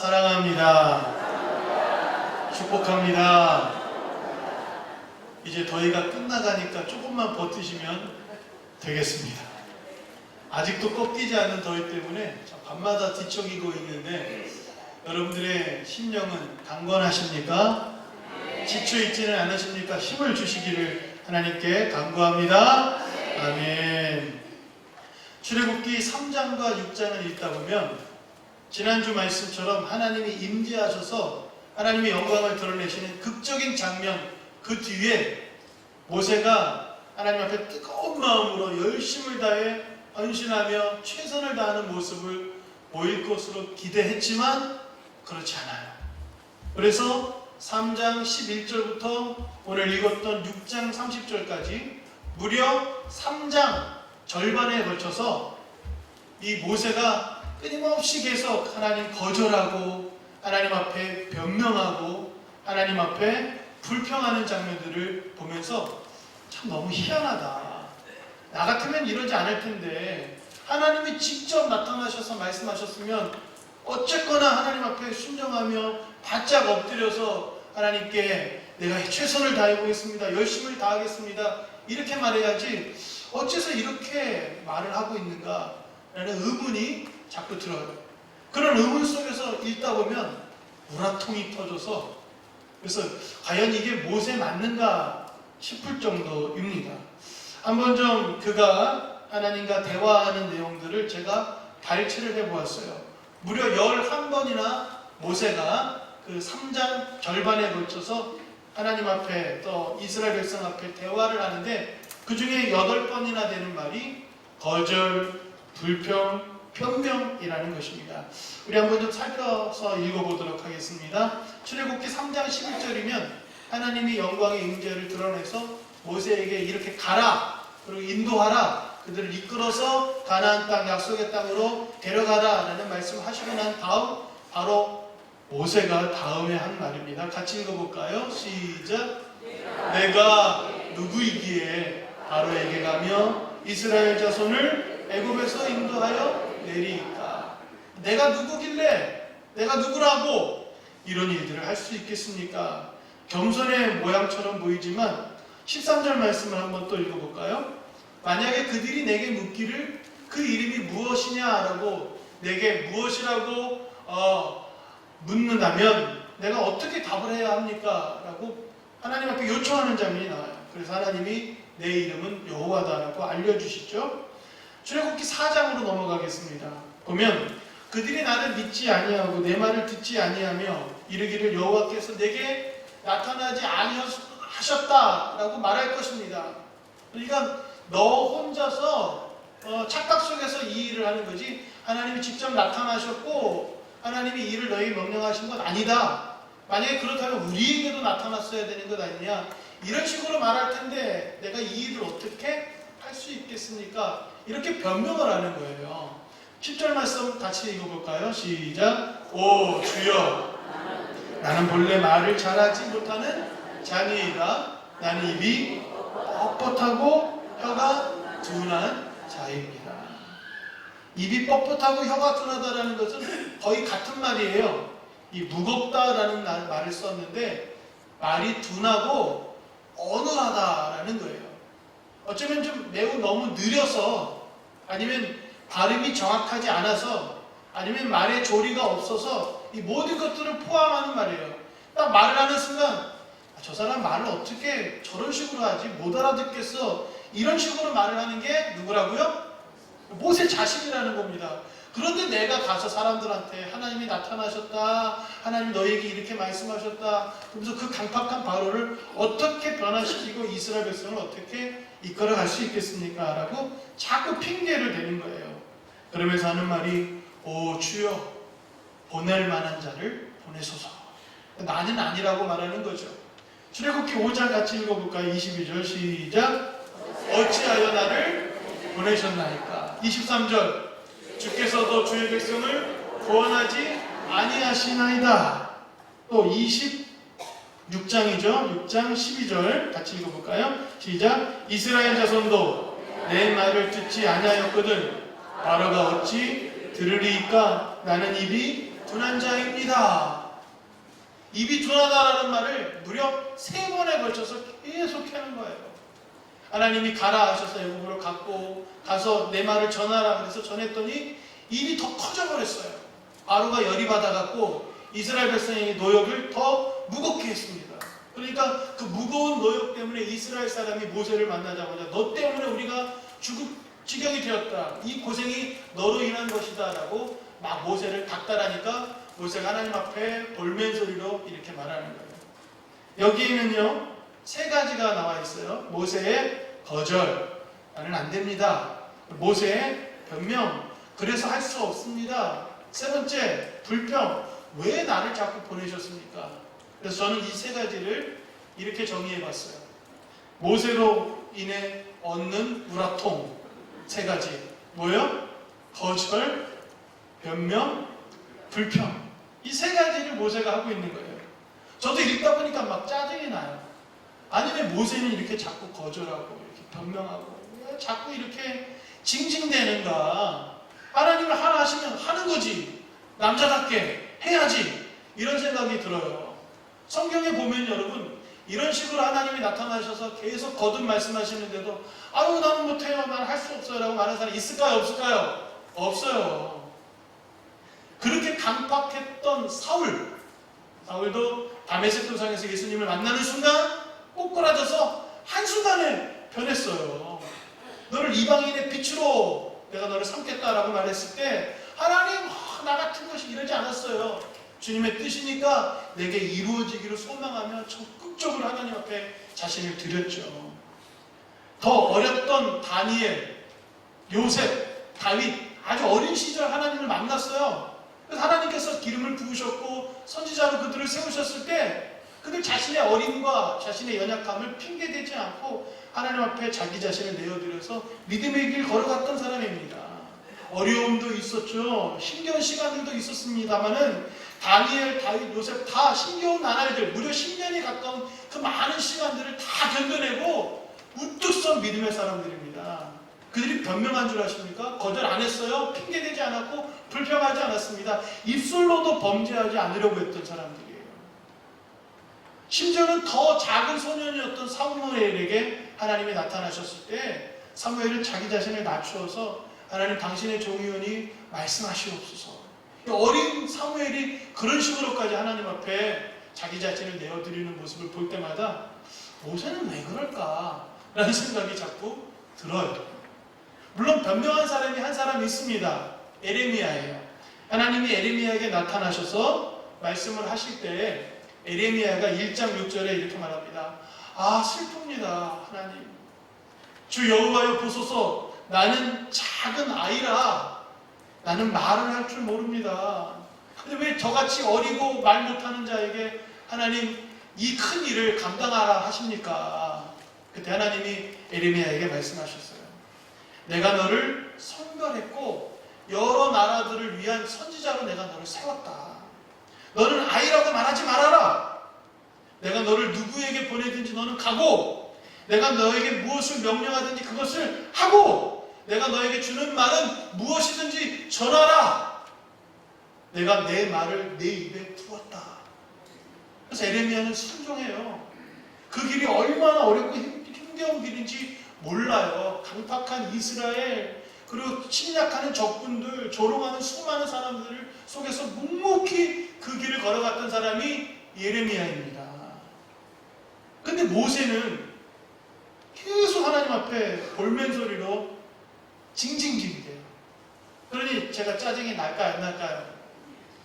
사랑합니다. 축복합니다. 이제 더위가 끝나가니까 조금만 버티시면 되겠습니다. 아직도 꺾이지 않는 더위 때문에 밤마다 뒤척이고 있는데 여러분들의 심령은 강건하십니까? 지쳐있지는 않으십니까? 힘을 주시기를 하나님께 간구합니다. 아멘. 출애굽기 3장과 6장을 읽다 보면 지난주 말씀처럼 하나님이 임재하셔서 하나님의 영광을 드러내시는 극적인 장면, 그 뒤에 모세가 하나님 앞에 뜨거운 마음으로 열심을 다해 헌신하며 최선을 다하는 모습을 보일 것으로 기대했지만 그렇지 않아요. 그래서 3장 11절부터 오늘 읽었던 6장 30절까지 무려 3장 절반에 걸쳐서 이 모세가 끊임없이 계속 하나님 거절하고 하나님 앞에 변명하고 하나님 앞에 불평하는 장면들을 보면서 참 너무 희한하다. 나 같으면 이러지 않을 텐데 하나님이 직접 나타나셔서 말씀하셨으면 어쨌거나 하나님 앞에 순종하며 바짝 엎드려서 하나님께 내가 최선을 다해보겠습니다. 열심을 다하겠습니다. 이렇게 말해야지 어째서 이렇게 말을 하고 있는가 라는 의문이 자꾸 들어요. 그런 의문 속에서 읽다 보면 우라통이 터져서 그래서 과연 이게 모세 맞는가 싶을 정도입니다. 한번 좀 그가 하나님과 대화하는 내용들을 제가 발췌를 해보았어요. 무려 11번이나 모세가 그 3장 절반에 걸쳐서 하나님 앞에 또 이스라엘 백성 앞에 대화를 하는데 그 중에 8번이나 되는 말이 거절, 불평, 변명이라는 것입니다. 우리 한번 좀 살펴서 읽어보도록 하겠습니다. 출애굽기 3장 11절이면 하나님이 영광의 임재를 드러내서 모세에게 이렇게 가라, 그리고 인도하라, 그들을 이끌어서 가나안 땅, 약속의 땅으로 데려가라 라는 말씀을 하시고 난 다음 바로 모세가 다음에 한 말입니다. 같이 읽어볼까요? 시작. 내가 누구이기에 바로에게 가며 이스라엘 자손을 애굽에서 인도하여 내리까? 내가 누구길래, 내가 누구라고 이런 일들을 할 수 있겠습니까? 겸손의 모양처럼 보이지만 13절 말씀을 한번 또 읽어볼까요? 만약에 그들이 내게 묻기를 그 이름이 무엇이냐라고 내게 무엇이라고 묻는다면 내가 어떻게 답을 해야 합니까? 라고 하나님 앞에 요청하는 장면이 나와요. 그래서 하나님이 내 이름은 여호와다라고 알려주시죠. 출애굽기 4장으로 넘어가겠습니다. 보면 그들이 나를 믿지 아니하고 내 말을 듣지 아니하며 이르기를 여호와께서 내게 나타나지 아니하셨다라고 말할 것입니다. 그러니까 너 혼자서 착각 속에서 이 일을 하는 거지 하나님이 직접 나타나셨고 하나님이 이를 너에게 명령하신 건 아니다. 만약에 그렇다면 우리에게도 나타났어야 되는 것 아니냐, 이런 식으로 말할 텐데 내가 이 일을 어떻게 할 수 있겠습니까? 이렇게 변명을 하는 거예요. 10절 말씀 같이 읽어볼까요? 시작. 오 주여, 나는 본래 말을 잘하지 못하는 자니이다. 나는 입이 뻣뻣하고 혀가 둔한 자입니다. 입이 뻣뻣하고 혀가 둔하다라는 것은 거의 같은 말이에요. 이 무겁다라는 말을 썼는데 말이 둔하고 어눌하다라는 거예요. 어쩌면 좀 매우 너무 느려서 아니면 발음이 정확하지 않아서 아니면 말의 조리가 없어서 이 모든 것들을 포함하는 말이에요. 딱 말을 하는 순간 저 사람 말을 어떻게 저런 식으로 하지? 못 알아듣겠어. 이런 식으로 말을 하는 게 누구라고요? 모세 자신이라는 겁니다. 그런데 내가 가서 사람들한테 하나님이 나타나셨다, 하나님 너에게 이렇게 말씀하셨다, 그러면서 그 강팍한 바로를 어떻게 변화시키고 이스라엘 백성을 어떻게 이끌어갈 수 있겠습니까? 라고 자꾸 핑계를 대는 거예요. 그러면서 하는 말이 오 주여, 보낼 만한 자를 보내소서. 나는 아니라고 말하는 거죠. 출애굽기 5장 같이 읽어볼까요? 22절 시작. 어찌하여 나를 보내셨나이까? 23절 주께서도 주의 백성을 구원하지 아니하시나이다. 또 26장이죠. 6장 12절 같이 읽어볼까요? 시작. 이스라엘 자손도 내 말을 듣지 아니하였거든 바로가 어찌 들으리이까? 나는 입이 둔한 자입니다. 입이 둔하다라는 말을 무려 3번에 걸쳐서 계속 하는 거예요. 하나님이 가라 하셔서 애굽으로 가서 내 말을 전하라 그래서 전했더니 일이 더 커져버렸어요. 바로가 열이 받아갖고 이스라엘 백성의 노역을 더 무겁게 했습니다. 그러니까 그 무거운 노역 때문에 이스라엘 사람이 모세를 만나자마자 너 때문에 우리가 죽을 지경이 되었다. 이 고생이 너로 인한 것이다 라고 막 모세를 닥달하니까 모세가 하나님 앞에 볼멘소리로 이렇게 말하는 거예요. 여기에는요 3가지가 나와 있어요. 모세의 거절, 나는 안 됩니다. 모세의 변명, 그래서 할 수 없습니다. 3번째, 불평, 왜 나를 자꾸 보내셨습니까? 그래서 저는 이 3가지를 이렇게 정리해봤어요. 모세로 인해 얻는 우라통 3가지. 뭐요? 거절, 변명, 불평. 이 3가지를 모세가 하고 있는 거예요. 저도 읽다 보니까 막 짜증이 나요. 아니 왜 모세는 이렇게 자꾸 거절하고 이렇게 변명하고 왜 자꾸 이렇게 징징대는가? 하나님을 하나 하시면 하는 거지. 남자답게 해야지. 이런 생각이 들어요. 성경에 보면 여러분 이런 식으로 하나님이 나타나셔서 계속 거듭 말씀하시는데도 아유 나는 못해요. 나는 할 수 없어요. 라고 말하는 사람 있을까요? 없을까요? 없어요. 그렇게 강팍했던 사울도 다메섹 도상에서 예수님을 만나는 순간 꼬꾸라져서 한순간에 변했어요. 너를 이방인의 빛으로 내가 너를 삼겠다라고 말했을 때 하나님 나 같은 것이 이러지 않았어요. 주님의 뜻이니까 내게 이루어지기를 소망하며 적극적으로 하나님 앞에 자신을 드렸죠. 더 어렸던 다니엘, 요셉, 다윗 아주 어린 시절 하나님을 만났어요. 그래서 하나님께서 기름을 부으셨고 선지자로 그들을 세우셨을 때 그들 자신의 어림과 자신의 연약함을 핑계대지 않고 하나님 앞에 자기 자신을 내어드려서 믿음의 길 걸어갔던 사람입니다. 어려움도 있었죠. 힘겨운 시간들도 있었습니다만은 다니엘, 다윗, 요셉 다 힘겨운 나날들 무려 10년이 가까운 그 많은 시간들을 다 견뎌내고 우뚝 선 믿음의 사람들입니다. 그들이 변명한 줄 아십니까? 거절 안 했어요. 핑계대지 않았고 불평하지 않았습니다. 입술로도 범죄하지 않으려고 했던 사람들이에요. 심지어는 더 작은 소년이었던 사무엘에게 하나님이 나타나셨을 때 사무엘은 자기 자신을 낮추어서 하나님 당신의 종이오니 말씀하시옵소서. 어린 사무엘이 그런 식으로까지 하나님 앞에 자기 자신을 내어드리는 모습을 볼 때마다 모세는 왜 그럴까? 라는 생각이 자꾸 들어요. 물론 변명한 사람이 한 사람이 있습니다. 에레미야예요. 하나님이 에레미야에게 나타나셔서 말씀을 하실 때 에레미야가 1장 6절에 이렇게 말합니다. 아 슬픕니다. 하나님 주 여호와여 보소서 나는 작은 아이라 나는 말을 할 줄 모릅니다. 근데 왜 저같이 어리고 말 못하는 자에게 하나님 이 큰 일을 감당하라 하십니까? 그때 하나님이 에레미야에게 말씀하셨어요. 내가 너를 선별했고 여러 나라들을 위한 선지자로 내가 너를 세웠다. 너는 아이라고 말하지 말아라. 내가 너를 누구에게 보내든지 너는 가고 내가 너에게 무엇을 명령하든지 그것을 하고 내가 너에게 주는 말은 무엇이든지 전하라. 내가 내 말을 내 입에 두었다. 그래서 에레미야는 순종해요. 그 길이 얼마나 어렵고 힘겨운 길인지 몰라요. 강팍한 이스라엘 그리고 침략하는 적군들 조롱하는 수많은 사람들 속에서 묵묵히 그 길을 걸어갔던 사람이 예레미야입니다. 근데 모세는 계속 하나님 앞에 볼멘소리로 징징징대요. 그러니 제가 짜증이 날까요 안 날까요?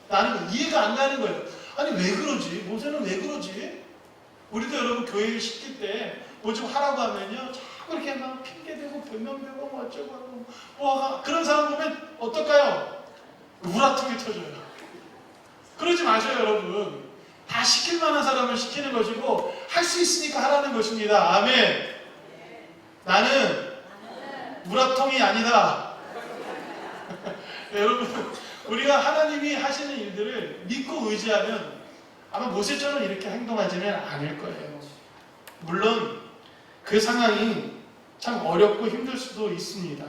나는 이해가 안 가는 거예요. 아니 왜 그러지? 모세는 왜 그러지? 우리도 여러분 교회를 시킬 때 뭐 좀 하라고 하면요 자꾸 이렇게 막 핑계대고 변명되고 뭐 어쩌고 하고 뭐 그런 사람 보면 어떨까요? 우라통이 터져요. 그러지 마셔요 여러분. 다 시킬 만한 사람을 시키는 것이고 할 수 있으니까 하라는 것입니다. 아멘. 나는 우라통이 아니다. 여러분 우리가 하나님이 하시는 일들을 믿고 의지하면 아마 모세처럼 이렇게 행동하지는 않을 거예요. 물론 그 상황이 참 어렵고 힘들 수도 있습니다.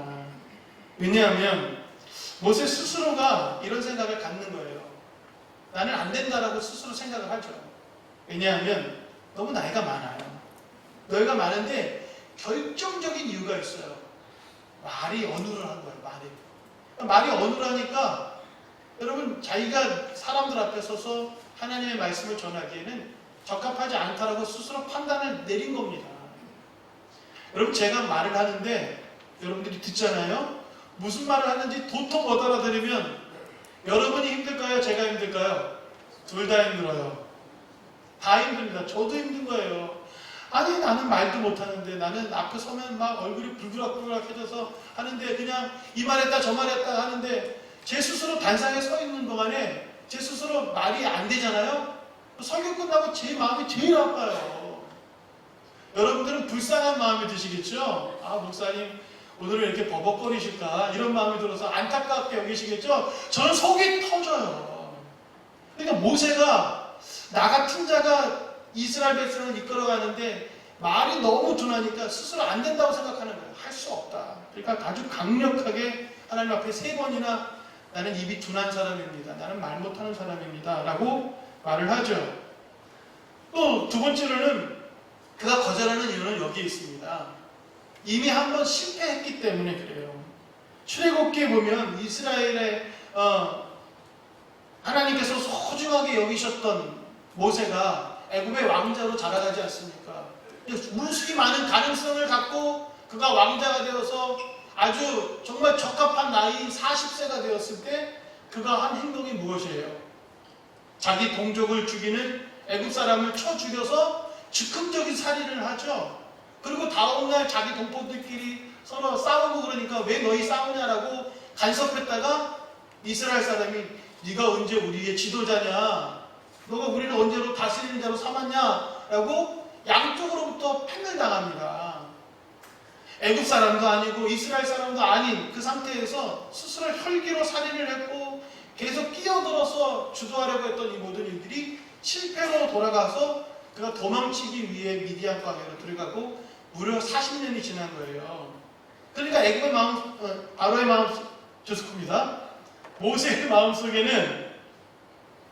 왜냐하면 모세 스스로가 이런 생각을 갖는 거예요. 나는 안 된다라고 스스로 생각을 하죠. 왜냐하면 너무 나이가 많아요. 나이가 많은데 결정적인 이유가 있어요. 말이 언어를 한 거예요. 말이 언어를 하니까 여러분 자기가 사람들 앞에 서서 하나님의 말씀을 전하기에는 적합하지 않다라고 스스로 판단을 내린 겁니다. 여러분 제가 말을 하는데 여러분들이 듣잖아요. 무슨 말을 하는지 도통 못 알아들으면 여러분이 힘들까요? 제가 힘들까요? 둘 다 힘들어요. 다 힘듭니다. 저도 힘든 거예요. 아니 나는 말도 못하는데 나는 앞에 서면 막 얼굴이 불그락불그락해져서 하는데 그냥 이 말했다 저 말했다 하는데 제 스스로 단상에 서 있는 동안에 제 스스로 말이 안 되잖아요. 설교 끝나고 제 마음이 제일 아파요. 여러분들은 불쌍한 마음이 드시겠죠? 아 목사님 오늘은 이렇게 버벅거리실까 이런 마음이 들어서 안타깝게 여기시겠죠? 저는 속이 터져요. 그러니까 모세가 나 같은 자가 이스라엘 백성을 이끌어가는데 말이 너무 둔하니까 스스로 안 된다고 생각하는 거예요. 할 수 없다. 그러니까 아주 강력하게 하나님 앞에 3번이나 나는 입이 둔한 사람입니다. 나는 말 못하는 사람입니다. 라고 말을 하죠. 또 두 번째로는 그가 거절하는 이유는 여기에 있습니다. 이미 한번 실패했기 때문에 그래요. 출애굽기에 보면 이스라엘의 하나님께서 소중하게 여기셨던 모세가 애굽의 왕자로 자라가지 않습니까? 무수히 많은 가능성을 갖고 그가 왕자가 되어서 아주 정말 적합한 나이인 40세가 되었을 때 그가 한 행동이 무엇이에요? 자기 동족을 죽이는 애굽 사람을 쳐 죽여서 즉흥적인 살인을 하죠. 그리고 다음날 자기 동포들끼리 서로 싸우고 그러니까 왜 너희 싸우냐라고 간섭했다가 이스라엘 사람이 네가 언제 우리의 지도자냐? 너가 우리를 언제로 다스리는 자로 삼았냐? 라고 양쪽으로부터 팽을당합니다. 애굽 사람도 아니고 이스라엘 사람도 아닌 그 상태에서 스스로 혈기로 살인을 했고 계속 끼어들어서 주도하려고 했던 이 모든 일들이 실패로 돌아가서 그가 도망치기 위해 미디안 광야로 들어가고 무려 40년이 지난 거예요. 그러니까 애굽의 마음, 바로의 마음, 죄송합니다. 모세의 마음속에는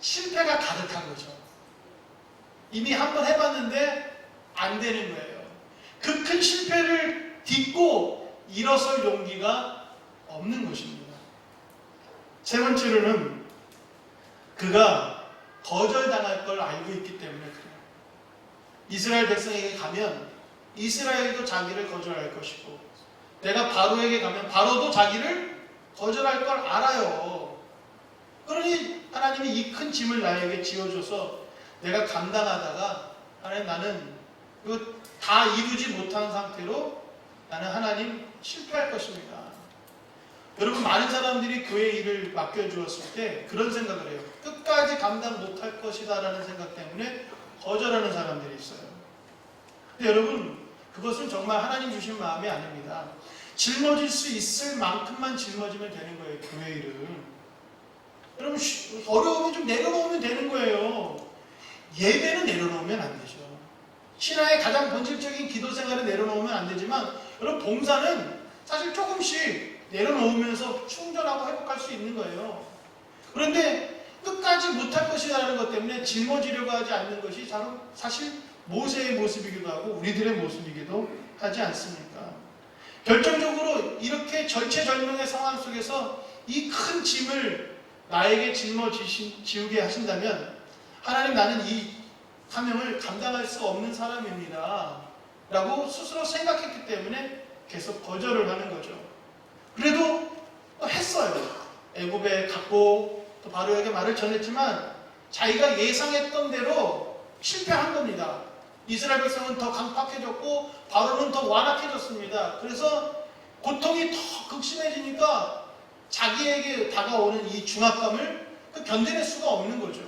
실패가 가득한 거죠. 이미 한번 해봤는데 안 되는 거예요. 그 큰 실패를 딛고 일어설 용기가 없는 것입니다. 세 번째로는 그가 거절당할 걸 알고 있기 때문에 그래요. 이스라엘 백성에게 가면 이스라엘도 자기를 거절할 것이고 내가 바로에게 가면 바로도 자기를 거절할 걸 알아요. 그러니 하나님이 이 큰 짐을 나에게 지어줘서 내가 감당하다가 하나님 나는 이거 다 이루지 못한 상태로 나는 하나님 실패할 것입니다. 여러분 많은 사람들이 교회 일을 맡겨주었을 때 그런 생각을 해요. 끝까지 감당 못할 것이다 라는 생각 때문에 거절하는 사람들이 있어요. 근데 여러분 그것은 정말 하나님 주신 마음이 아닙니다. 짊어질 수 있을 만큼만 짊어지면 되는 거예요. 교회 일은. 여러분 어려우면 좀 내려놓으면 되는 거예요. 예배는 내려놓으면 안 되죠. 신앙의 가장 본질적인 기도 생활은 내려놓으면 안 되지만 여러분 봉사는 사실 조금씩 내려놓으면서 충전하고 회복할 수 있는 거예요. 그런데 끝까지 못할 것이라는 것 때문에 짊어지려고 하지 않는 것이 사실 모세의 모습이기도 하고 우리들의 모습이기도 하지 않습니까? 결정적으로 이렇게 절체절명의 상황 속에서 이 큰 짐을 나에게 짊어지우게 하신다면 하나님 나는 이 사명을 감당할 수 없는 사람입니다 라고 스스로 생각했기 때문에 계속 거절을 하는 거죠. 그래도 했어요. 애굽에 갔고 또 바로에게 말을 전했지만 자기가 예상했던 대로 실패한 겁니다. 이스라엘 백성은 더 강팍해졌고 바로는 더 완악해졌습니다. 그래서 고통이 더 극심해지니까 자기에게 다가오는 이 중압감을 견뎌낼 수가 없는 거죠.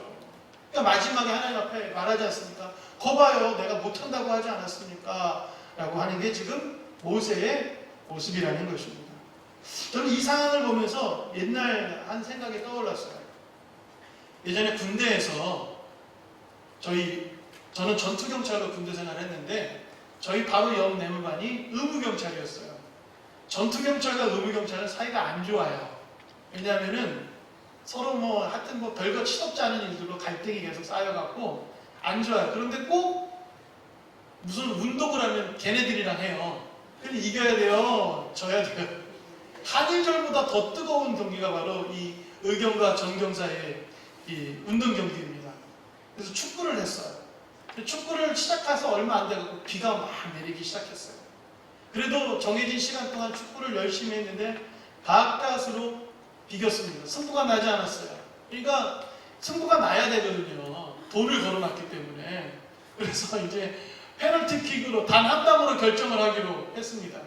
그러니까 마지막에 하나님 앞에 말하지 않습니까? 거봐요, 내가 못한다고 하지 않았습니까? 라고 하는 게 지금 모세의 모습이라는 것입니다. 저는 이 상황을 보면서 옛날 한 생각이 떠올랐어요. 예전에 군대에서 저는 전투경찰로 군대 생활을 했는데 저희 바로 옆 내무반이 의무경찰이었어요. 전투경찰과 의무경찰은 사이가 안 좋아요. 왜냐하면은 서로 뭐 하여튼 뭐 별거 치덥지 않은 일들로 갈등이 계속 쌓여갖고 안 좋아요. 그런데 꼭 무슨 운동을 하면 걔네들이랑 해요. 그럼 이겨야 돼요. 져야 돼요. 한일절보다 더 뜨거운 경기가 바로 이 의경과 정경 사이의 이 운동 경기입니다. 그래서 축구를 했어요. 축구를 시작해서 얼마 안 돼가지고 비가 막 내리기 시작했어요. 그래도 정해진 시간 동안 축구를 열심히 했는데 가까스로 비겼습니다. 승부가 나지 않았어요. 그러니까 승부가 나야 되거든요. 돈을 걸어놨기 때문에. 그래서 이제 페널티킥으로 단 한 방으로 결정을 하기로 했습니다.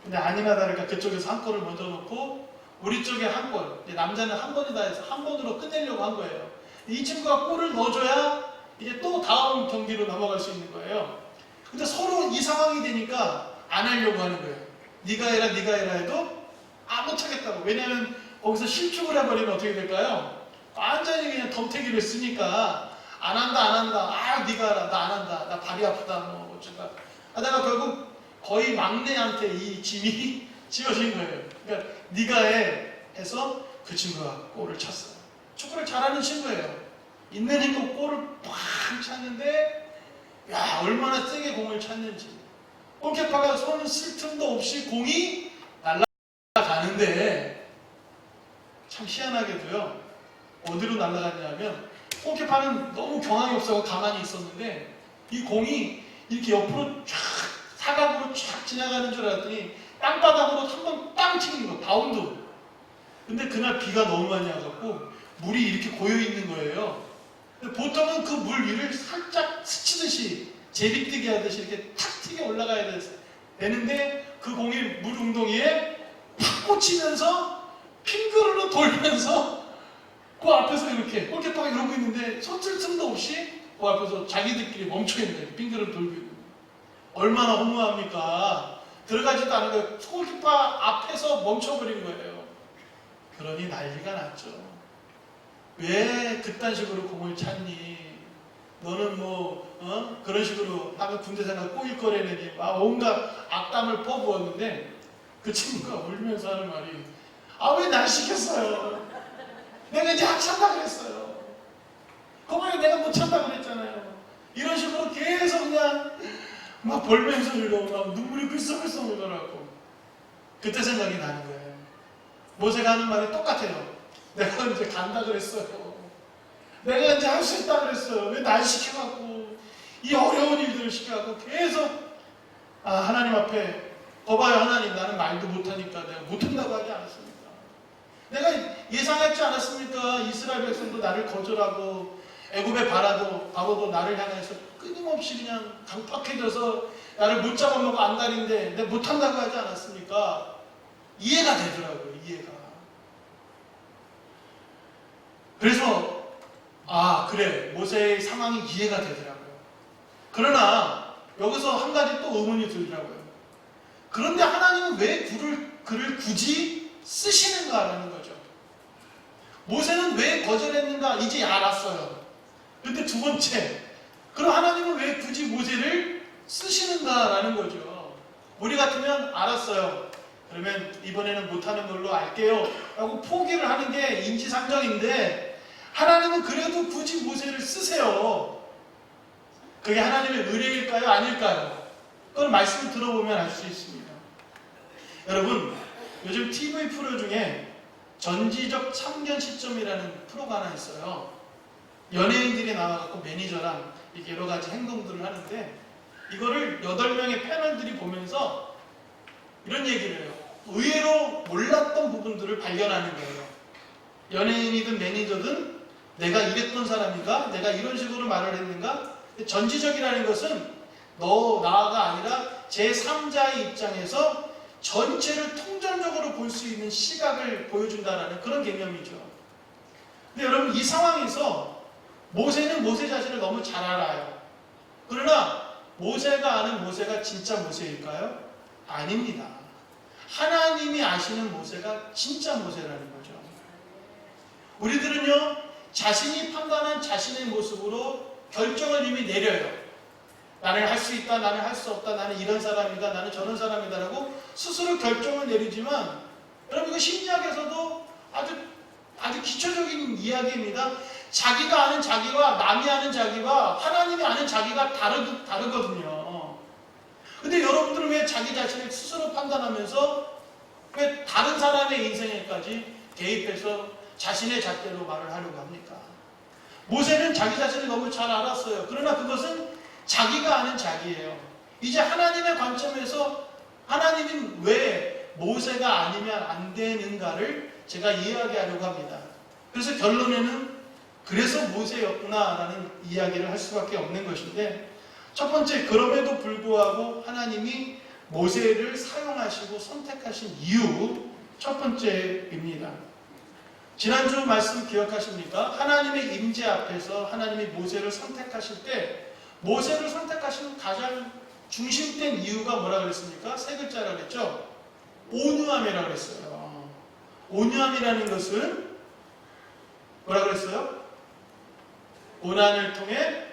근데 아니나 다를까 그쪽에서 한 골을 먼저 넣고 우리 쪽에 한 골, 남자는 한 번이다 해서 한 번으로 끝내려고 한 거예요. 이 친구가 골을 넣어줘야 이제 또 다음 경기로 넘어갈 수 있는 거예요. 근데 서로 이 상황이 되니까 안 하려고 하는 거예요. 네가 해라 네가 해라 해도 못하겠다고. 왜냐하면 거기서 실축을 해버리면 어떻게 될까요? 완전히 그냥 덤태기를 쓰니까 안 한다. 네가 하라. 나 안 한다. 나 발이 아프다. 뭐 어쩌다 하다가 결국 거의 막내한테 이 짐이 지어진 거예요. 그러니까 네가 해 해서 그 친구가 골을 찼어요. 축구를 잘하는 친구예요. 있는 힘껏 골을 팍 찼는데 야 얼마나 세게 공을 찼는지. 골키퍼가 손을 쓸 틈도 없이 공이 날아가는데 참 희한하게도요. 어디로 날아갔냐면 골키퍼는 너무 경황이 없어서 가만히 있었는데 이 공이 이렇게 옆으로 쫙 사각으로 쫙 지나가는 줄 알았더니 땅바닥으로 한 번 땅 튀긴 거, 바운드. 근데 그날 비가 너무 많이 와갖고 물이 이렇게 고여 있는 거예요. 보통은 그 물 위를 살짝 스치듯이 제비뜨기 하듯이 이렇게 탁 튀겨 올라가야 되는데 그 공이 물 웅덩이에 팍 꽂히면서 핑크로 돌면서 그 앞에서 이렇게 골키퍼가 이러고 있는데 손쓸 틈도 없이 그 앞에서 자기들끼리 멈춰 있는 거예요. 핑크를 돌고 있는. 얼마나 허무합니까? 들어가지도 않은 거예요. 골키퍼 앞에서 멈춰버린 거예요. 그러니 난리가 났죠. 왜 그딴 식으로 공을 찼니? 너는 그런 식으로 하면 군대 생활 꼬일 거라느니 온갖 악담을 퍼부었는데 그 친구가 울면서 하는 말이 왜 날 시켰어요? 내가 이제 학찬다 그랬어요. 그만에 내가 못 찬다 그랬잖아요. 이런 식으로 계속 그냥 막 벌면서 울고 막 눈물이 글썽글썽 오더라고. 그때 생각이 나는 거예요. 모세가 하는 말이 똑같아요. 내가 이제 간다 그랬어요. 내가 이제 할 수 있다 그랬어요. 왜 날 시켜갖고 이 어려운 일들을 시켜갖고 계속 하나님 앞에 봐봐요. 하나님 나는 말도 못하니까 내가 못한다고 하지 않았습니까? 내가 예상했지 않았습니까? 이스라엘 백성도 나를 거절하고 애굽의 바로도 나를 향해서 끊임없이 그냥 강팍해져서 나를 못 잡아먹고 안달인데 내가 못한다고 하지 않았습니까? 이해가 되더라고요. 이해가. 그래서 그래 모세의 상황이 이해가 되더라고요. 그러나 여기서 한 가지 또 의문이 들더라고요. 그런데 하나님은 왜 그를 굳이 쓰시는가라는 거죠. 모세는 왜 거절했는가 이제 알았어요. 근데 두 번째, 그럼 하나님은 왜 굳이 모세를 쓰시는가라는 거죠. 우리 같으면 알았어요. 그러면 이번에는 못하는 걸로 알게요 라고 포기를 하는 게 인지상정인데 하나님은 그래도 굳이 모세를 쓰세요. 그게 하나님의 의뢰일까요? 아닐까요? 그걸 말씀을 들어보면 알 수 있습니다. 여러분, 요즘 TV 프로 중에 전지적 참견 시점이라는 프로가 하나 있어요. 연예인들이 나와갖고 매니저랑 이렇게 여러 가지 행동들을 하는데 이거를 8명의 패널들이 보면서 이런 얘기를 해요. 의외로 몰랐던 부분들을 발견하는 거예요. 연예인이든 매니저든 내가 이랬던 사람인가? 내가 이런 식으로 말을 했는가? 전지적이라는 것은 나가 아니라 제3자의 입장에서 전체를 통전적으로 볼 수 있는 시각을 보여준다는 그런 개념이죠. 근데 여러분 이 상황에서 모세는 모세 자신을 너무 잘 알아요. 그러나 모세가 아는 모세가 진짜 모세일까요? 아닙니다. 하나님이 아시는 모세가 진짜 모세라는 거죠. 우리들은요 자신이 판단한 자신의 모습으로 결정을 이미 내려요. 나는 할 수 있다, 나는 할 수 없다, 나는 이런 사람이다, 나는 저런 사람이다 라고 스스로 결정을 내리지만 여러분 이거 심리학에서도 아주 아주 기초적인 이야기입니다. 자기가 아는 자기와 남이 아는 자기와 하나님이 아는 자기가 다르거든요. 근데 여러분들은 왜 자기 자신을 스스로 판단하면서 왜 다른 사람의 인생에까지 개입해서 자신의 잣대로 말을 하려고 합니까? 모세는 자기 자신을 너무 잘 알았어요. 그러나 그것은 자기가 아는 자기예요. 이제 하나님의 관점에서 하나님은 왜 모세가 아니면 안 되는가를 제가 이야기하려고 합니다. 그래서 결론에는 그래서 모세였구나라는 이야기를 할 수밖에 없는 것인데, 첫 번째, 그럼에도 불구하고 하나님이 모세를 사용하시고 선택하신 이유, 첫 번째입니다. 지난주 말씀 기억하십니까? 하나님의 임재 앞에서 하나님이 모세를 선택하실 때, 모세를 선택하시는 가장 중심된 이유가 뭐라 그랬습니까? 세 글자라 그랬죠? 온유함이라고 그랬어요. 온유함이라는 것은 뭐라 그랬어요? 고난을 통해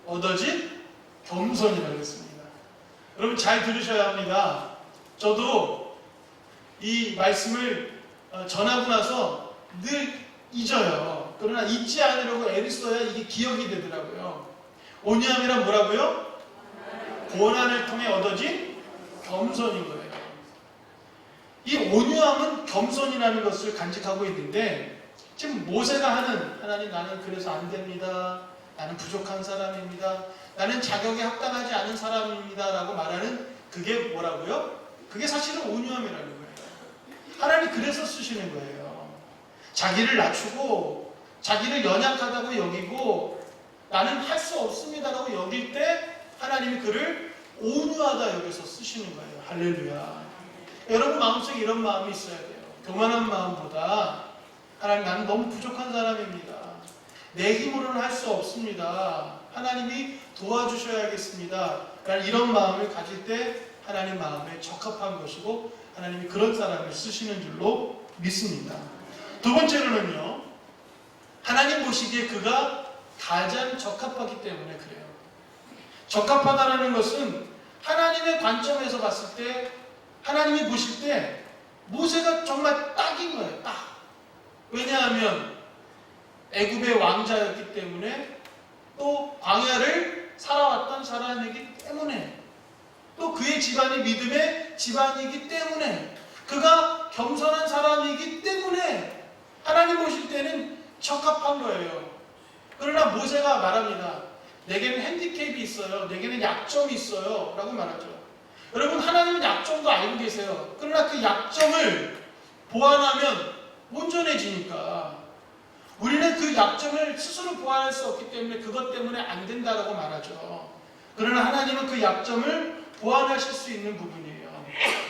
얻어진 겸손이라고 그랬습니다. 여러분 잘 들으셔야 합니다. 저도 이 말씀을 전하고 나서 늘 잊어요. 그러나 잊지 않으려고 애를 써야 이게 기억이 되더라고요. 온유함이란 뭐라고요? 고난을 통해 얻어진 겸손인 거예요. 이 온유함은 겸손이라는 것을 간직하고 있는데, 지금 모세가 하는, 하나님 나는 그래서 안 됩니다. 나는 부족한 사람입니다. 나는 자격에 합당하지 않은 사람입니다. 라고 말하는 그게 뭐라고요? 그게 사실은 온유함이라는 거예요. 하나님 그래서 쓰시는 거예요. 자기를 낮추고 자기를 연약하다고 여기고 나는 할 수 없습니다라고 여길 때 하나님이 그를 온유하다 여기서 쓰시는 거예요. 할렐루야. 여러분 마음속에 이런 마음이 있어야 돼요. 교만한 마음보다 하나님 나는 너무 부족한 사람입니다. 내 힘으로는 할 수 없습니다. 하나님이 도와주셔야겠습니다. 이런 마음을 가질 때 하나님 마음에 적합한 것이고 하나님이 그런 사람을 쓰시는 줄로 믿습니다. 두 번째로는요, 하나님 보시기에 그가 가장 적합하기 때문에 그래요. 적합하다는 것은 하나님의 관점에서 봤을 때, 하나님이 보실 때 모세가 정말 딱인 거예요. 딱. 왜냐하면 애굽의 왕자였기 때문에, 또 광야를 살아왔던 사람이기 때문에, 또 그의 집안이 믿음의 집안이기 때문에, 그가 겸손한 사람이기 때문에 하나님 보실 때는 적합한 거예요. 그러나 모세가 말합니다. 내게는 핸디캡이 있어요. 내게는 약점이 있어요. 라고 말하죠. 여러분 하나님은 약점도 알고 계세요. 그러나 그 약점을 보완하면 온전해지니까, 우리는 그 약점을 스스로 보완할 수 없기 때문에 그것 때문에 안 된다라고 말하죠. 그러나 하나님은 그 약점을 보완하실 수 있는 부분이에요.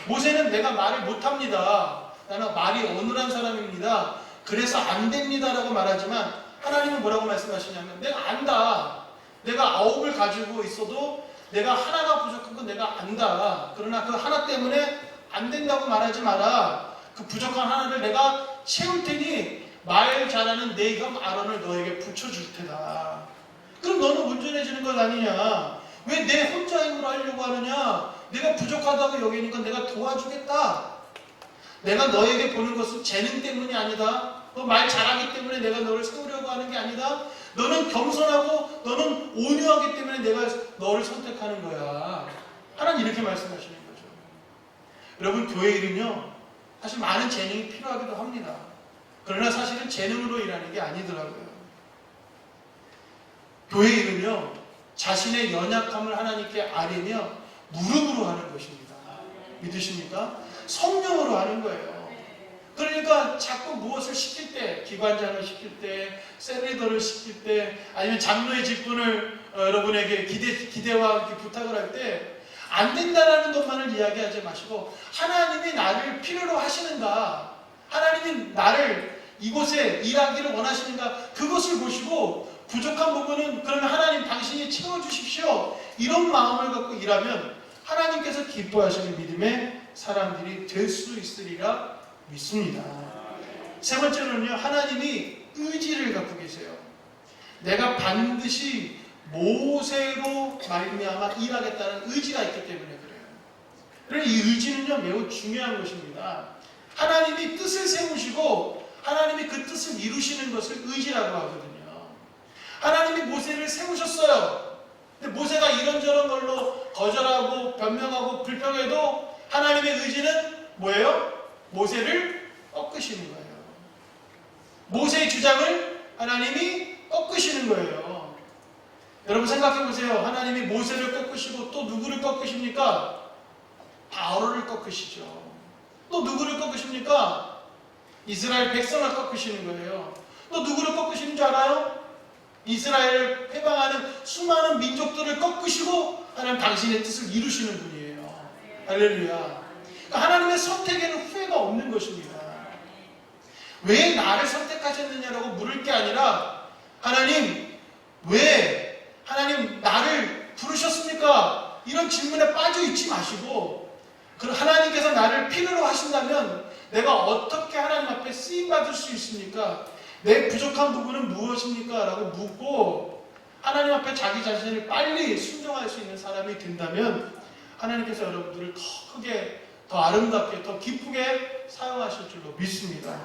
모세는 내가 말을 못합니다. 나는 말이 어눌한 사람입니다. 그래서 안 됩니다라고 말하지만, 하나님은 뭐라고 말씀하시냐면 내가 안다. 내가 9을 가지고 있어도 내가 하나가 부족한 건 내가 안다. 그러나 그 하나 때문에 안 된다고 말하지 마라. 그 부족한 하나를 내가 채울 테니 말 잘하는 내 형 아론을 너에게 붙여줄 테다. 그럼 너는 온전해지는 것 아니냐? 왜 내 혼자 힘으로 하려고 하느냐? 내가 부족하다고 여기니까 내가 도와주겠다. 내가 너에게 보는 것은 재능 때문이 아니다. 너 말 잘하기 때문에 내가 너를 세우려고 하는 게 아니다. 너는 겸손하고 너는 온유하기 때문에 내가 너를 선택하는 거야. 하나님 이렇게 말씀하시는 거죠. 여러분 교회 일은요, 사실 많은 재능이 필요하기도 합니다. 그러나 사실은 재능으로 일하는 게 아니더라고요. 교회 일은요, 자신의 연약함을 하나님께 아뢰며 무릎으로 하는 것입니다. 믿으십니까? 성령으로 하는 거예요. 그러니까 자꾸 무엇을 시킬 때, 기관장을 시킬 때, 셀리더를 시킬 때, 아니면 장로의 직분을 여러분에게 기대와 이렇게 부탁을 할 때 안 된다라는 것만을 이야기하지 마시고, 하나님이 나를 필요로 하시는가, 하나님이 나를 이곳에 일하기를 원하시는가, 그것을 보시고 부족한 부분은 그러면 하나님 당신이 채워주십시오. 이런 마음을 갖고 일하면 하나님께서 기뻐하시는 믿음의 사람들이 될 수 있으리라 믿습니다. 세 번째로는요, 하나님이 의지를 갖고 계세요. 내가 반드시 모세로 말미암아 일하겠다는 의지가 있기 때문에 그래요. 그래서 이 의지는요 매우 중요한 것입니다. 하나님이 뜻을 세우시고 하나님이 그 뜻을 이루시는 것을 의지라고 하거든요. 하나님이 모세를 세우셨어요. 근데 모세가 이런저런 걸로 거절하고 변명하고 불평해도 하나님의 의지는 뭐예요? 모세를 꺾으시는 거예요. 모세의 주장을 하나님이 꺾으시는 거예요. 여러분 생각해 보세요. 하나님이 모세를 꺾으시고 또 누구를 꺾으십니까? 바로를 꺾으시죠. 또 누구를 꺾으십니까? 이스라엘 백성을 꺾으시는 거예요. 또 누구를 꺾으시는 줄 알아요? 이스라엘을 해방하는 수많은 민족들을 꺾으시고 하나님 당신의 뜻을 이루시는 분이에요. 할렐루야. 그러니까 하나님의 선택에는 후회가 없는 것입니다. 왜 나를 선택하셨느냐라고 물을 게 아니라 하나님 왜 하나님 나를 부르셨습니까? 이런 질문에 빠져 있지 마시고 하나님께서 나를 필요로 하신다면 내가 어떻게 하나님 앞에 쓰임받을 수 있습니까? 내 부족한 부분은 무엇입니까? 라고 묻고 하나님 앞에 자기 자신을 빨리 순종할 수 있는 사람이 된다면 하나님께서 여러분들을 더 크게, 더 아름답게, 더 기쁘게 사용하실 줄로 믿습니다.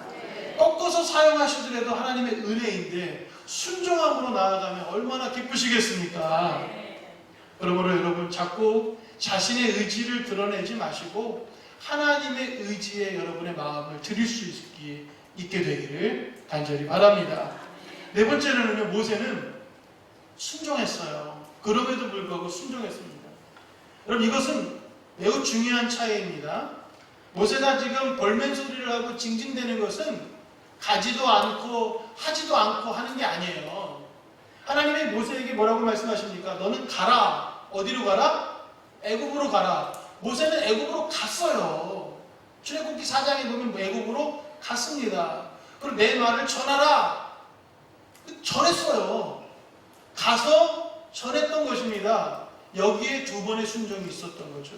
꺾어서 사용하시더라도 하나님의 은혜인데 순종함으로 나아가면 얼마나 기쁘시겠습니까? 그러므로 여러분 자꾸 자신의 의지를 드러내지 마시고 하나님의 의지에 여러분의 마음을 드릴 수 있게 되기를 간절히 바랍니다. 네 번째로는요, 모세는 순종했어요. 그럼에도 불구하고 순종했습니다. 여러분 이것은 매우 중요한 차이입니다. 모세가 지금 벌멘 소리를 하고 징징대는 것은 가지도 않고 하지도 않고 하는 게 아니에요. 하나님이 모세에게 뭐라고 말씀하십니까? 너는 가라. 어디로 가라? 애굽으로 가라. 모세는 애굽으로 갔어요. 출애굽기 4장에 보면 애굽으로 갔습니다. 그리고 내 말을 전하라. 전했어요. 가서 전했던 것입니다. 여기에 두 번의 순종이 있었던 거죠.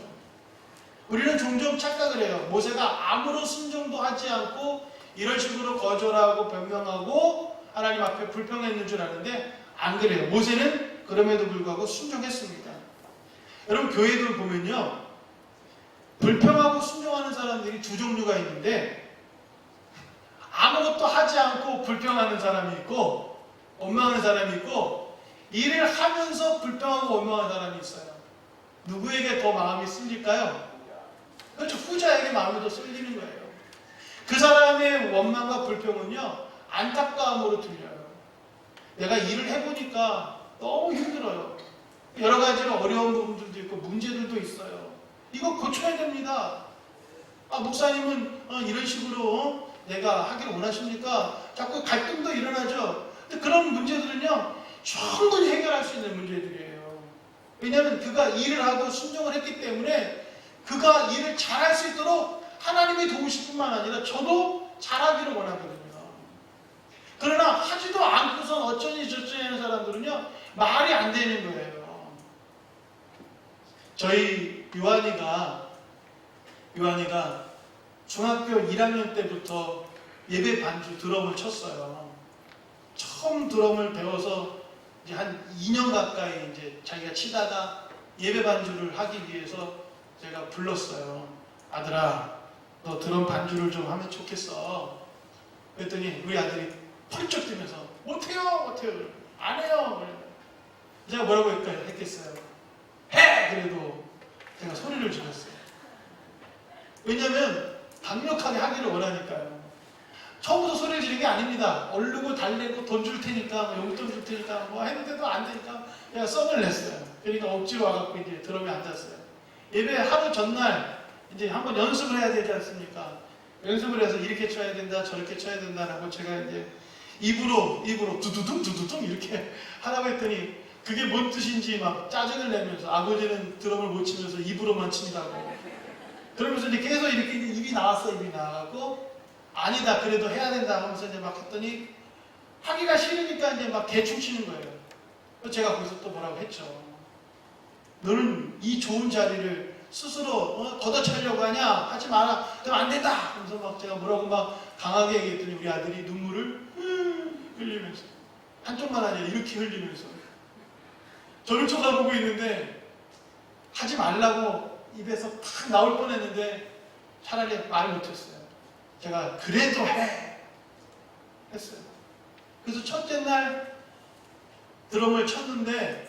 우리는 종종 착각을 해요. 모세가 아무런 순종도 하지 않고 이런 식으로 거절하고 변명하고 하나님 앞에 불평했는 줄 아는데 안 그래요. 모세는 그럼에도 불구하고 순종했습니다. 여러분 교회들 보면요, 불평하고 순종하는 사람들이 두 종류가 있는데 아무것도 하지 않고 불평하는 사람이 있고 원망하는 사람이 있고 일을 하면서 불평하고 원망하는 사람이 있어요. 누구에게 더 마음이 쓸릴까요? 그렇죠. 후자에게 마음이 더 쓸리는 거예요. 그 사람의 원망과 불평은요, 안타까움으로 들려요. 내가 일을 해보니까 너무 힘들어요. 여러 가지로 어려운 부분들도 있고 문제들도 있어요. 이거 고쳐야 됩니다. 목사님은 이런 식으로 내가 하기를 원하십니까? 자꾸 갈등도 일어나죠. 근데 그런 문제들은요, 충분히 해결할 수 있는 문제들이에요. 왜냐하면 그가 일을 하고 순종을 했기 때문에 그가 일을 잘할 수 있도록 하나님이 도우실 뿐만 아니라 저도 잘하기를 원하거든요. 그러나 하지도 않고선 어쩌니 저쩌니 하는 사람들은요, 말이 안 되는 거예요. 저희 유한이가 중학교 1학년 때부터 예배 반주 드럼을 쳤어요. 처음 드럼을 배워서 이제 한 2년 가까이 이제 자기가 치다가 예배 반주를 하기 위해서 제가 불렀어요. 아들아, 너 드럼 반주를 좀 하면 좋겠어. 그랬더니 우리 아들이 펄쩍 뛰면서 못해요. 안 해요. 제가 뭐라고 했겠어요? 해! 그래도 제가 소리를 질렀어요. 왜냐면 강력하게 하기를 원하니까요. 처음부터 소리를 지르는 게 아닙니다. 얼르고 달래고 돈 줄 테니까, 용돈 줄 테니까, 뭐 했는데도 안 되니까 제가 썩을 냈어요. 그러니까 억지로 와갖고 이제 드럼에 앉았어요. 예배 하루 전날 이제 한번 연습을 해야 되지 않습니까? 연습을 해서 이렇게 쳐야 된다, 저렇게 쳐야 된다라고 제가 이제 입으로 두두둥 이렇게 하라고 했더니 그게 뭔 뜻인지 막 짜증을 내면서 아버지는 드럼을 못 치면서 입으로만 친다고 그러면서 이제 계속 이렇게 입이 나와갖고 아니다, 그래도 해야 된다 하면서 이제 막 했더니 하기가 싫으니까 이제 막 대충 치는 거예요. 그래서 제가 거기서 또 뭐라고 했죠. 너는 이 좋은 자리를 스스로 걷어차려고 하냐? 하지 마라. 그럼 안 된다. 그래서 막 제가 뭐라고 막 강하게 얘기했더니 우리 아들이 눈물을 흘리면서, 한쪽만 아니라 이렇게 흘리면서 저를 쳐다보고 있는데 하지 말라고 입에서 탁 나올 뻔했는데 차라리 말 못했어요. 제가 그래도 해. 했어요. 그래서 첫째 날 드럼을 쳤는데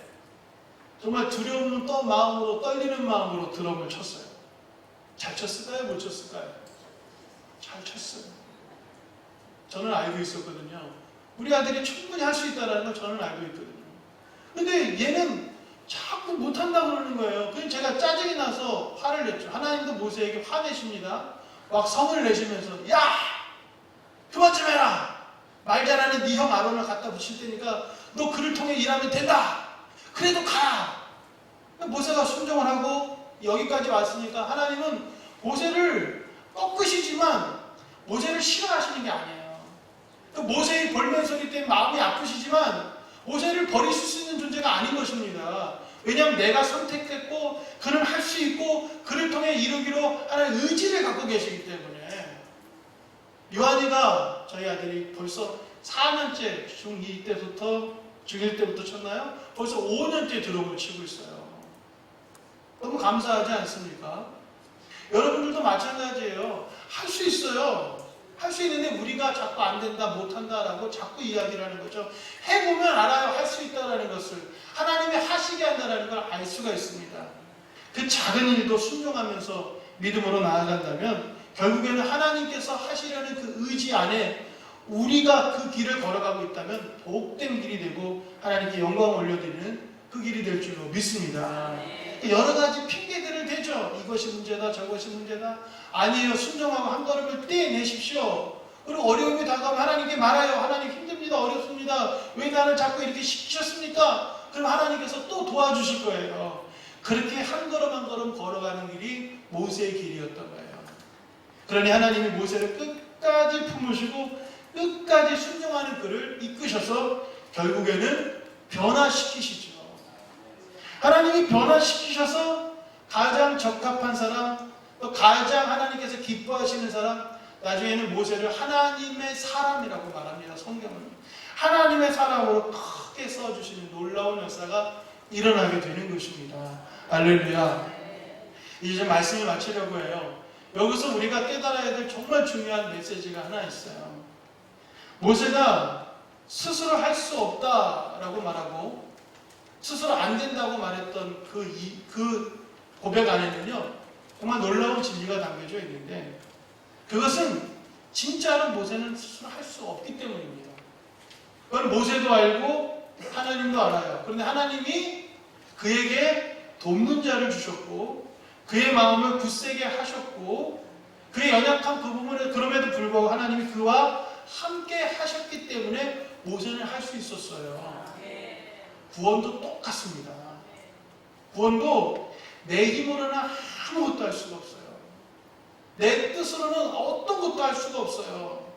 정말 두려움 마음으로 떨리는 마음으로 드럼을 쳤어요. 잘 쳤을까요? 못 쳤을까요? 잘 쳤어요. 저는 알고 있었거든요. 우리 아들이 충분히 할 수 있다는 걸 저는 알고 있거든요. 근데 얘는 자꾸 못한다고 그러는 거예요. 그래서 제가 짜증이 나서 화를 냈죠. 하나님도 모세에게 화내십니다. 막 성을 내시면서 야! 그만 좀 해라! 말 잘하는 네 형 아론을 갖다 붙일 테니까 너 그를 통해 일하면 된다! 그래도 가라! 모세가 순종을 하고 여기까지 왔으니까 하나님은 모세를 꺾으시지만 모세를 싫어하시는 게 아니에요. 모세의 볼멘 소리 때문에 마음이 아프시지만 모세를 버리실 수 있는 존재가 아닌 것입니다. 왜냐하면 내가 선택했고 그를 할 수 있고 그를 통해 이루기로 하는 의지를 갖고 계시기 때문에 요한이가 저희 아들이 벌써 4년째 중2 때부터 중1 때부터 쳤나요? 벌써 5년째 드럼을 치고 있어요. 너무 감사하지 않습니까? 여러분들도 마찬가지예요. 할 수 있어요. 할 수 있는데 우리가 자꾸 안 된다, 못한다라고 자꾸 이야기를 하는 거죠. 해보면 알아요. 할 수 있다라는 것을. 하나님이 하시게 한다라는 걸 알 수가 있습니다. 그 작은 일도 순종하면서 믿음으로 나아간다면 결국에는 하나님께서 하시려는 그 의지 안에 우리가 그 길을 걸어가고 있다면 복된 길이 되고 하나님께 영광을 올려드리는 그 길이 될 줄로 믿습니다. 여러 가지 핑계들을 대죠. 이것이 문제다, 저것이 문제다. 아니에요. 순종하고 한 걸음을 떼내십시오. 그리고 어려움이 다가오면 하나님께 말아요. 하나님 힘듭니다. 어렵습니다. 왜 나를 자꾸 이렇게 시키셨습니까? 그럼 하나님께서 또 도와주실 거예요. 그렇게 한 걸음 한 걸음 걸어가는 길이 모세의 길이었던 거예요. 그러니 하나님이 모세를 끝까지 품으시고 끝까지 순종하는 그를 이끄셔서 결국에는 변화시키시죠. 하나님이 변화시키셔서 가장 적합한 사람, 또 가장 하나님께서 기뻐하시는 사람, 나중에는 모세를 하나님의 사람이라고 말합니다. 성경은 하나님의 사람으로 크게 써주시는 놀라운 역사가 일어나게 되는 것입니다. 할렐루야. 이제 말씀을 마치려고 해요. 여기서 우리가 깨달아야 될 정말 중요한 메시지가 하나 있어요. 모세가 스스로 할 수 없다라고 말하고 스스로 안 된다고 말했던 그 고백 안에는요, 정말 놀라운 진리가 담겨져 있는데, 그것은 진짜로 모세는 스스로 할 수 없기 때문입니다. 그건 모세도 알고 하나님도 알아요. 그런데 하나님이 그에게 돕는 자를 주셨고 그의 마음을 굳세게 하셨고 그의 연약한 그 부분에 그럼에도 불구하고 하나님이 그와 함께 하셨기 때문에 모세는 할 수 있었어요. 구원도 똑같습니다. 구원도 내 힘으로는 아무것도 할 수가 없어요. 내 뜻으로는 어떤 것도 할 수가 없어요.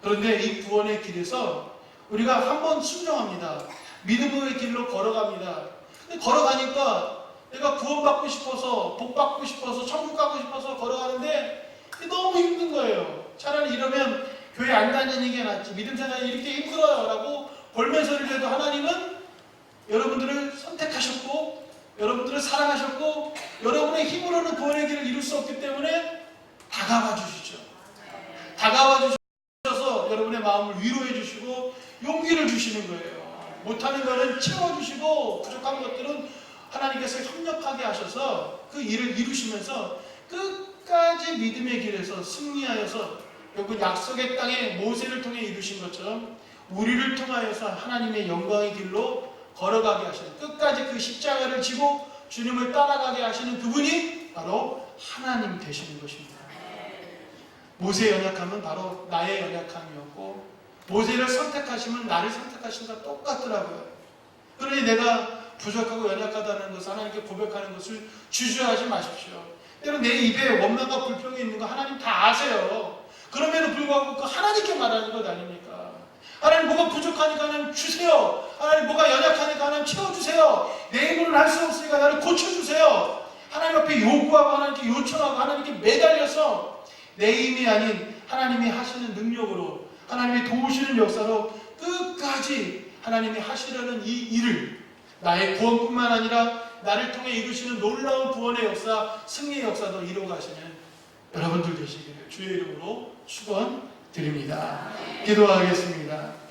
그런데 이 구원의 길에서 우리가 한번 순종합니다. 믿음의 길로 걸어갑니다. 근데 걸어가니까 내가 구원받고 싶어서, 복받고 싶어서, 천국 가고 싶어서 걸어가는데 너무 힘든 거예요. 차라리 이러면 교회 안 다니는 게 낫지. 믿음 생활이 이렇게 힘들어요. 라고 볼멘소리를 해도 하나님은 여러분들을 선택하셨고 여러분들을 사랑하셨고 여러분의 힘으로는 구원의 길을 이룰 수 없기 때문에 다가와 주시죠. 다가와 주셔서 여러분의 마음을 위로해 주시고 용기를 주시는 거예요. 못하는 것은 채워주시고 부족한 것들은 하나님께서 협력하게 하셔서 그 일을 이루시면서 끝까지 믿음의 길에서 승리하여서 결국 약속의 땅에 모세를 통해 이루신 것처럼 우리를 통하여서 하나님의 영광의 길로 걸어가게 하시는, 끝까지 그 십자가를 지고 주님을 따라가게 하시는 그분이 바로 하나님 되시는 것입니다. 모세의 연약함은 바로 나의 연약함이었고 모세를 선택하시면 나를 선택하신 것과 똑같더라고요. 그러니 내가 부족하고 연약하다는 것을 하나님께 고백하는 것을 주저하지 마십시오. 때로 내 입에 원망과 불평이 있는 거 하나님 다 아세요. 그럼에도 불구하고 그 하나님께 말하는 것 아닙니까? 하나님 뭐가 부족하니까 하나님 주세요. 하나님 뭐가 연약하니까 하나님 채워주세요. 내 힘으로는 할 수 없으니까 나를 고쳐주세요. 하나님 앞에 요구하고 하나님께 요청하고 하나님께 매달려서 내 힘이 아닌 하나님이 하시는 능력으로 하나님이 도우시는 역사로 끝까지 하나님이 하시려는 이 일을 나의 구원뿐만 아니라 나를 통해 이루시는 놀라운 구원의 역사, 승리의 역사도 이루어가시는 여러분들 되시기를 주의 이름으로 축원합니다. 드립니다. 기도하겠습니다.